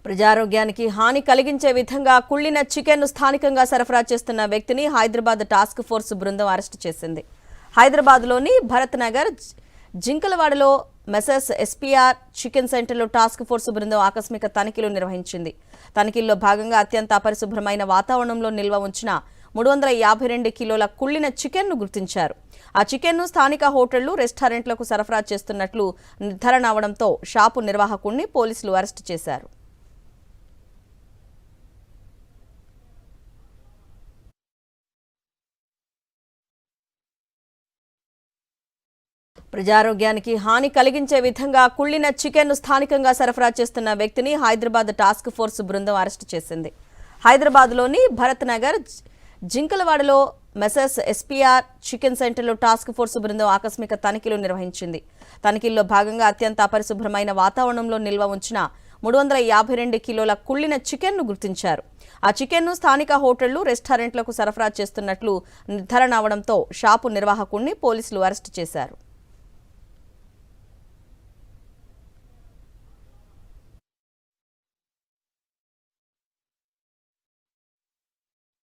ప్రజారోగ్యానికి హాని కలిగించే విధంగా కుళ్ళిన చికెన్ ను స్థానికంగా సరఫరా చేస్తున్న వ్యక్తిని హైదరాబాద్ టాస్క్ ఫోర్స్ బృందం అరెస్ట్ చేసింది. హైదరాబాద్లోని భరత్ నగర్ జింకలవాడలో మెసర్స్ ఎస్పీఆర్ చికెన్ సెంటర్లో టాస్క్ ఫోర్స్ బృందం ఆకస్మిక తనిఖీలు నిర్వహించింది. తనిఖీల్లో భాగంగా అత్యంత అపరిశుభ్రమైన వాతావరణంలో నిల్వ ఉంచిన 352 కిలోల కుళ్ళిన చికెన్ ను గుర్తించారు. ఆ చికెన్ ను స్థానిక హోటళ్లు, రెస్టారెంట్లకు సరఫరా చేస్తున్నట్లు నిర్ధారణ అవడంతో షాపు నిర్వాహకుడిని పోలీసులు అరెస్టు చేశారు. ప్రజారోగ్యానికి హాని కలిగించే విధంగా కుళ్ళిన చికెన్ ను స్థానికంగా సరఫరా చేస్తున్న వ్యక్తిని హైదరాబాద్ టాస్క్ ఫోర్స్ బృందం అరెస్ట్ చేసింది. హైదరాబాద్లోని భరత్ నగర్ జింకలవాడలో మెసర్స్ ఎస్పీఆర్ చికెన్ సెంటర్లో టాస్క్ ఫోర్స్ బృందం ఆకస్మిక తనిఖీలు నిర్వహించింది. తనిఖీల్లో భాగంగా అత్యంత అపరిశుభ్రమైన వాతావరణంలో నిల్వ ఉంచిన 352 కిలోల కుళ్ళిన చికెన్ ను గుర్తించారు. ఆ చికెన్ ను స్థానిక హోటళ్లు, రెస్టారెంట్లకు సరఫరా చేస్తున్నట్లు నిర్ధారణ అవడంతో షాపు నిర్వాహకుడిని పోలీసులు అరెస్టు చేశారు.